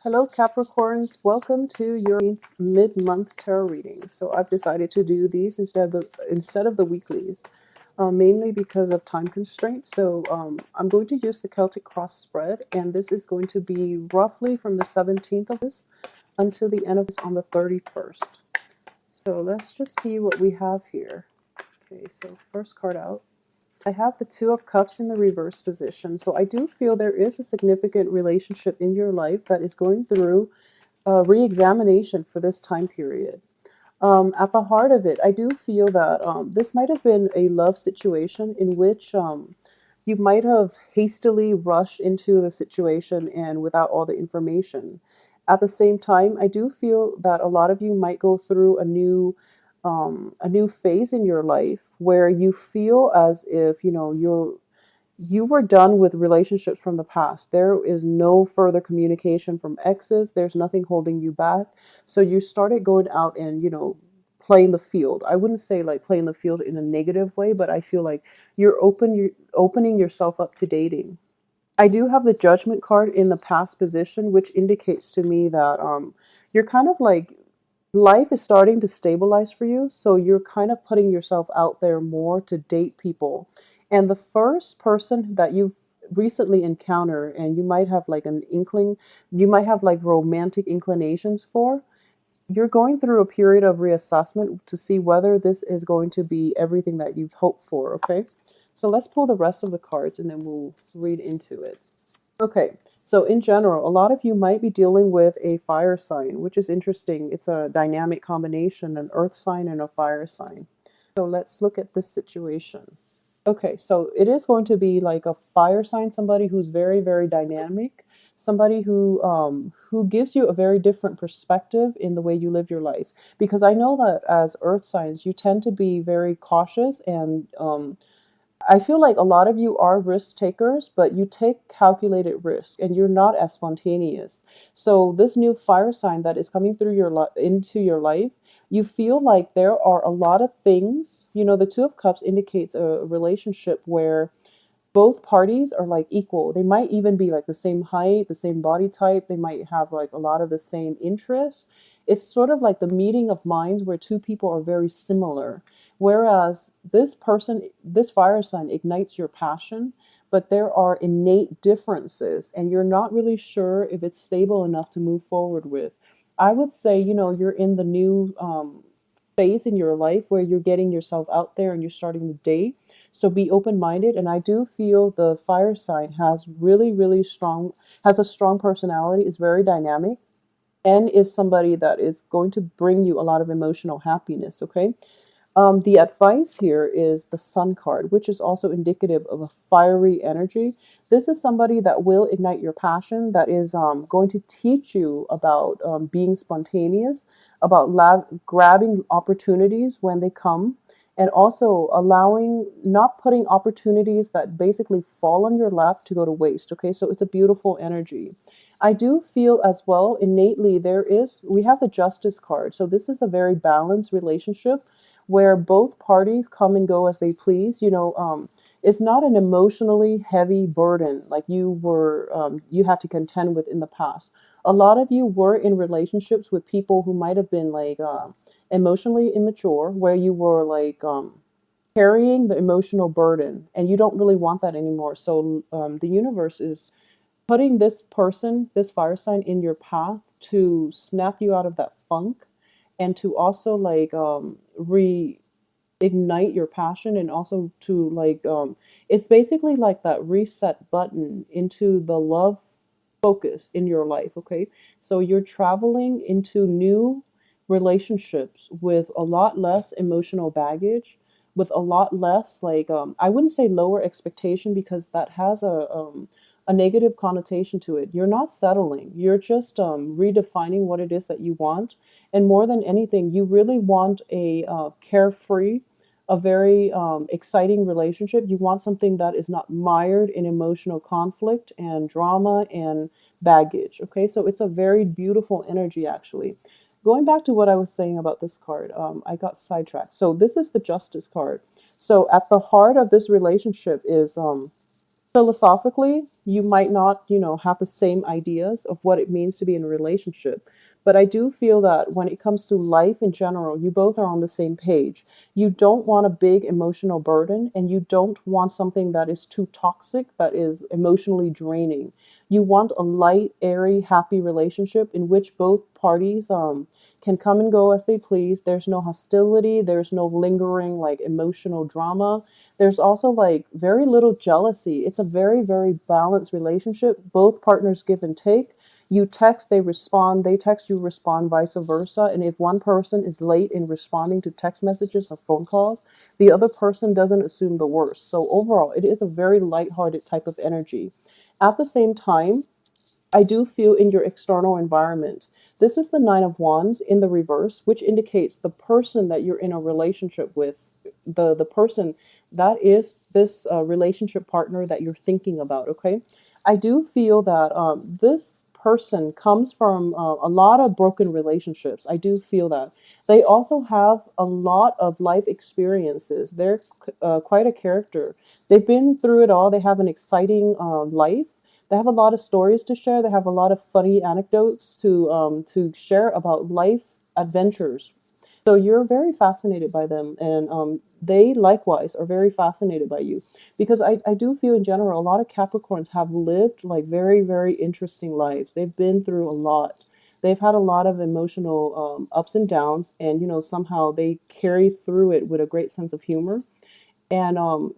Hello Capricorns, welcome to your mid-month tarot readings. So I've decided to do these instead of the weeklies, mainly because of time constraints. So I'm going to use the Celtic cross spread, and this is going to be roughly from the 17th of this until the end of this on the 31st. So let's just see what we have here. Okay, so first card out. I have the Two of Cups in the reverse position. So I do feel there is a significant relationship in your life that is going through re-examination for this time period. At the heart of it, I do feel that this might have been a love situation in which you might have hastily rushed into the situation and without all the information. At the same time, I do feel that a lot of you might go through a new phase in your life where you feel as if you were done with relationships from the past. There is no further communication from exes. There's nothing holding you back. So you started going out and, playing the field. I wouldn't say like playing the field in a negative way, but I feel like you're opening yourself up to dating. I do have the Judgment card in the past position, which indicates to me that you're kind of like life is starting to stabilize for you. So you're kind of putting yourself out there more to date people. And the first person that you've recently encountered, and you might have like an inkling, you might have like romantic inclinations for, you're going through a period of reassessment to see whether this is going to be everything that you've hoped for. Okay. So let's pull the rest of the cards and then we'll read into it. Okay, so in general, a lot of you might be dealing with a fire sign, which is interesting. It's a dynamic combination, an earth sign and a fire sign. So let's look at this situation. Okay, so it is going to be like a fire sign, somebody who's very, very dynamic, somebody who gives you a very different perspective in the way you live your life. Because I know that as earth signs, you tend to be very cautious and I feel like a lot of you are risk takers, but you take calculated risk and you're not as spontaneous. So this new fire sign that is coming through into your life, you feel like there are a lot of things. The Two of Cups indicates a relationship where both parties are like equal. They might even be like the same height, the same body type. They might have like a lot of the same interests. It's sort of like the meeting of minds where two people are very similar. Whereas this fire sign ignites your passion, but there are innate differences and you're not really sure if it's stable enough to move forward with. I would say, you're in the new phase in your life where you're getting yourself out there and you're starting to date. So be open-minded. And I do feel the fire sign has really, really has a strong personality, is very dynamic, and is somebody that is going to bring you a lot of emotional happiness. Okay. The advice here is the Sun card, which is also indicative of a fiery energy. This is somebody that will ignite your passion, that is going to teach you about being spontaneous, about grabbing opportunities when they come, and also not putting opportunities that basically fall on your lap to go to waste. Okay, so it's a beautiful energy. I do feel as well innately we have the Justice card. So this is a very balanced relationship where both parties come and go as they please. It's not an emotionally heavy burden like you had to contend with in the past. A lot of you were in relationships with people who might have been like emotionally immature, where you were like carrying the emotional burden, and you don't really want that anymore. So the universe is putting this fire sign in your path to snap you out of that funk and to also like reignite your passion, and also to like it's basically like that reset button into the love focus in your life. Okay, so you're traveling into new relationships with a lot less emotional baggage, with a lot less like I wouldn't say lower expectation, because that has a negative connotation to it. You're not settling. You're just redefining what it is that you want. And more than anything, you really want a carefree, a very exciting relationship. You want something that is not mired in emotional conflict and drama and baggage. Okay, so it's a very beautiful energy, actually. Going back to what I was saying about this card, I got sidetracked. So this is the Justice card. So at the heart of this relationship is Philosophically, you might not, have the same ideas of what it means to be in a relationship. But I do feel that when it comes to life in general, you both are on the same page. You don't want a big emotional burden, and you don't want something that is too toxic, that is emotionally draining. You want a light, airy, happy relationship in which both parties can come and go as they please. There's no hostility, there's no lingering like emotional drama. There's also like very little jealousy. It's a very, very balanced relationship. Both partners give and take. You text, they respond. They text, you respond, vice versa. And if one person is late in responding to text messages or phone calls, the other person doesn't assume the worst. So overall, it is a very lighthearted type of energy. At the same time, I do feel in your external environment. This is the Nine of Wands in the reverse, which indicates the person that you're in a relationship with, the person that is this relationship partner that you're thinking about. Okay, I do feel that this person comes from a lot of broken relationships. I do feel that they also have a lot of life experiences. They're quite a character. They've been through it all. They have an exciting life. They have a lot of stories to share. They have a lot of funny anecdotes to share about life adventures. So you're very fascinated by them, and they likewise are very fascinated by you, because I do feel in general a lot of Capricorns have lived like very, very interesting lives. They've been through a lot. They've had a lot of emotional ups and downs, and somehow they carry through it with a great sense of humor. And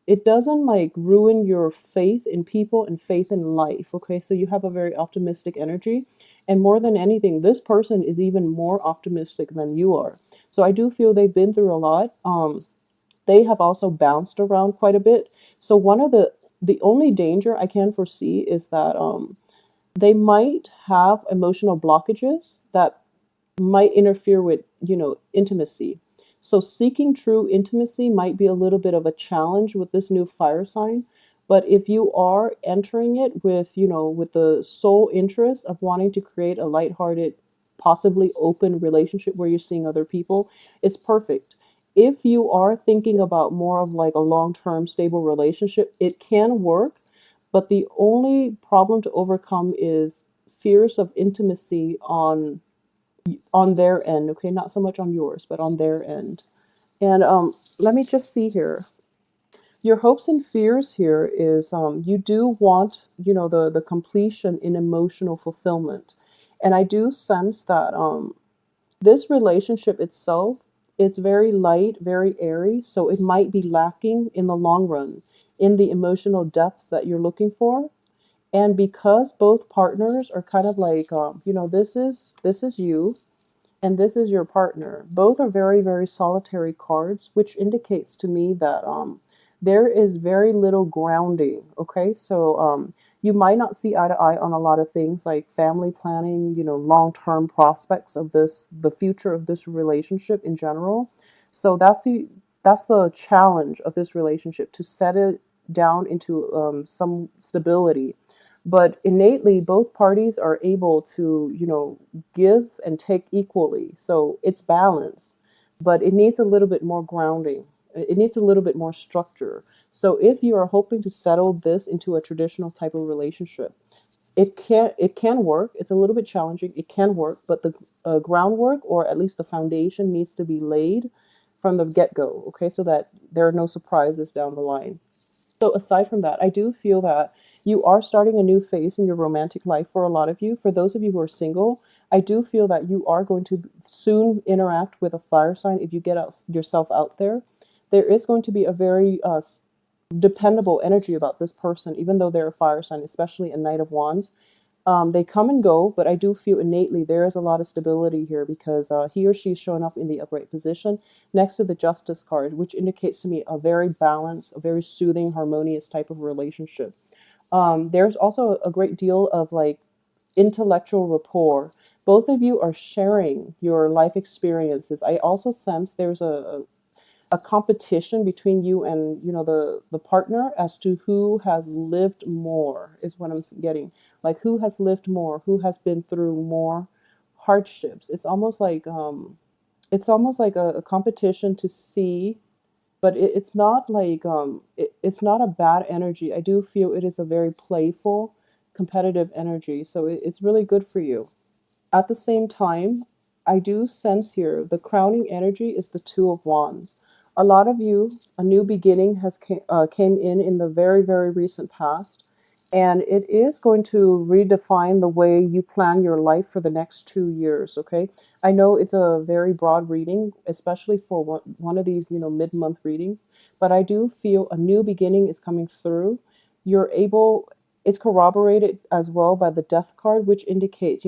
it doesn't like ruin your faith in people and faith in life. Okay, so you have a very optimistic energy, and more than anything, this person is even more optimistic than you are. So I do feel they've been through a lot. They have also bounced around quite a bit. So one of the only danger I can foresee is that they might have emotional blockages that might interfere with, intimacy. So seeking true intimacy might be a little bit of a challenge with this new fire sign. But if you are entering it with, with the sole interest of wanting to create a lighthearted, possibly open relationship where you're seeing other people, it's perfect. If you are thinking about more of like a long-term stable relationship, it can work, but the only problem to overcome is fears of intimacy on their end. Okay, not so much on yours, but on their end. And let me just see here. Your hopes and fears here is you do want, the completion in emotional fulfillment. And I do sense that this relationship itself, it's very light, very airy, so it might be lacking in the long run in the emotional depth that you're looking for. And because both partners are kind of like, this is you, and this is your partner. Both are very, very solitary cards, which indicates to me that there is very little grounding. Okay, so you might not see eye to eye on a lot of things like family planning, long-term prospects of the future of this relationship in general. So that's the challenge of this relationship, to set it down into some stability. But innately, both parties are able to, give and take equally. So it's balance, but it needs a little bit more grounding. It needs a little bit more structure. So if you are hoping to settle this into a traditional type of relationship, it can work. It's a little bit challenging. It can work, but the groundwork, or at least the foundation, needs to be laid from the get go. Okay, so that there are no surprises down the line. So aside from that, I do feel that you are starting a new phase in your romantic life for a lot of you. For those of you who are single, I do feel that you are going to soon interact with a fire sign if you get yourself out there. There is going to be a very dependable energy about this person, even though they're a fire sign, especially a Knight of Wands. They come and go, but I do feel innately there is a lot of stability here, because he or she is showing up in the upright position next to the Justice card, which indicates to me a very balanced, a very soothing, harmonious type of relationship. There's also a great deal of like intellectual rapport. Both of you are sharing your life experiences. I also sense there's a competition between you and, the partner, as to who has lived more, is what I'm getting. Like, who has lived more, who has been through more hardships. It's almost like a competition to see but it's not like it's not a bad energy. I do feel it is a very playful, competitive energy, so it's really good for you. At the same time, I do sense here the crowning energy is the Two of Wands. A lot of you, a new beginning came in the very, very recent past, and it is going to redefine the way you plan your life for the next 2 years. Okay, I know it's a very broad reading, especially for one of these, mid-month readings, but I do feel a new beginning is coming through. You're able. It's corroborated as well by the Death card, which indicates,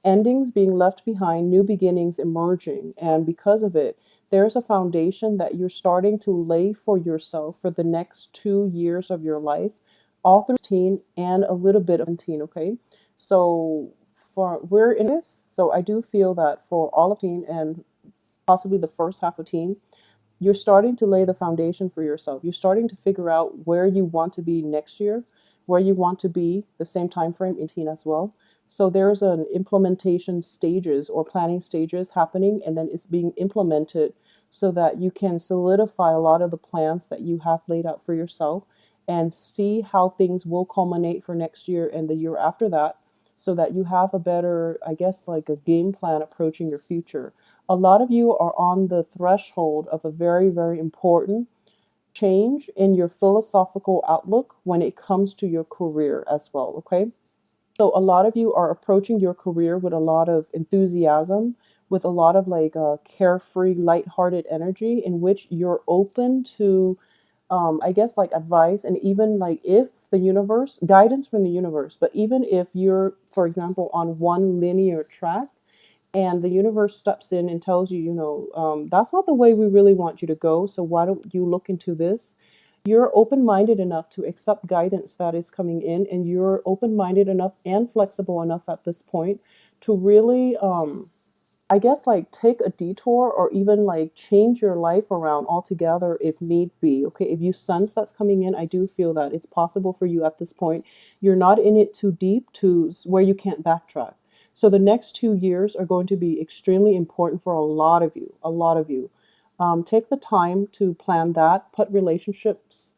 endings being left behind, new beginnings emerging. And because of it, there's a foundation that you're starting to lay for yourself for the next 2 years of your life, all through 16 and a little bit of 17, okay? So for we're in this, so I do feel that for all of teen and possibly the first half of teen, you're starting to lay the foundation for yourself. You're starting to figure out where you want to be next year, where you want to be the same time frame in teen as well. So there's an implementation stages or planning stages happening, and then it's being implemented so that you can solidify a lot of the plans that you have laid out for yourself and see how things will culminate for next year and the year after that, so that you have a better, I guess, like a game plan approaching your future. A lot of you are on the threshold of a very, very important change in your philosophical outlook when it comes to your career as well, okay? So a lot of you are approaching your career with a lot of enthusiasm, with a lot of like carefree, lighthearted energy in which you're open to, I guess, like advice and even like if the universe, guidance from the universe, but even if you're, for example, on one linear track and the universe steps in and tells you, that's not the way we really want you to go. So why don't you look into this? You're open minded enough to accept guidance that is coming in, and you're open minded enough and flexible enough at this point to really, I guess, like take a detour or even like change your life around altogether if need be. Okay, if you sense that's coming in, I do feel that it's possible for you at this point. You're not in it too deep to where you can't backtrack. So the next 2 years are going to be extremely important for a lot of you. A lot of you. Take the time to plan that. Put relationships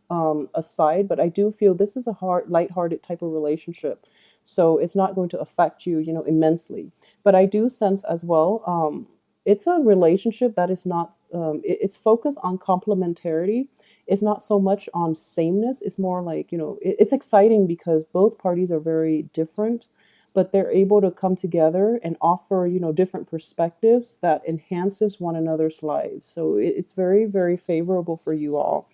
aside, but I do feel this is a lighthearted type of relationship, so it's not going to affect you, immensely. But I do sense as well, it's a relationship that is not. It's focused on complementarity. It's not so much on sameness. It's more like, it's exciting because both parties are very different, but they're able to come together and offer, different perspectives that enhances one another's lives. So it's very, very favorable for you all.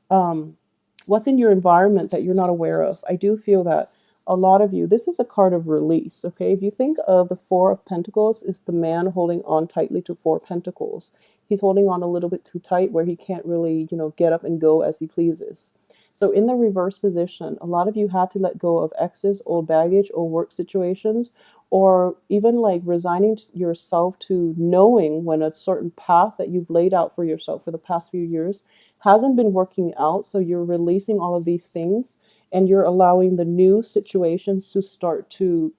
um, what's in your environment that you're not aware of? I do feel that a lot of you, this is a card of release. Okay, if you think of the Four of Pentacles, is the man holding on tightly to Four Pentacles. He's holding on a little bit too tight where he can't really, get up and go as he pleases. So in the reverse position, a lot of you had to let go of exes, old baggage, or work situations, or even like resigning yourself to knowing when a certain path that you've laid out for yourself for the past few years hasn't been working out. So you're releasing all of these things and you're allowing the new situations to start to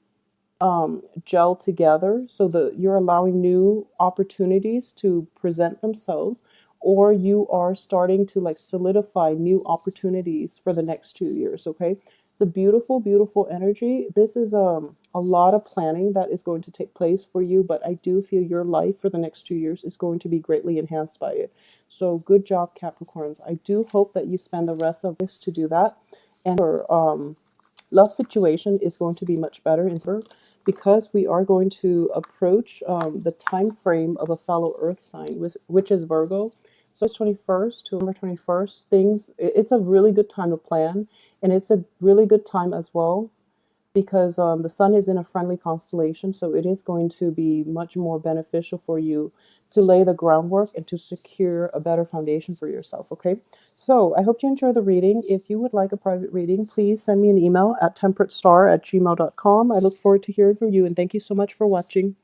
gel together, so that you're allowing new opportunities to present themselves, or you are starting to like solidify new opportunities for the next 2 years. Okay, it's a beautiful, beautiful energy. This is a lot of planning that is going to take place for you, but I do feel your life for the next 2 years is going to be greatly enhanced by it. So good job, Capricorns. I do hope that you spend the rest of this to do that, and your love situation is going to be much better in September, because we are going to approach the time frame of a fellow earth sign, which is Virgo. So it's 21st to November 21st. It's a really good time to plan, and it's a really good time as well because the sun is in a friendly constellation, so it is going to be much more beneficial for you to lay the groundwork and to secure a better foundation for yourself. Okay, so I hope you enjoy the reading. If you would like a private reading, please send me an email at temperatestar@gmail.com. I look forward to hearing from you, and thank you so much for watching.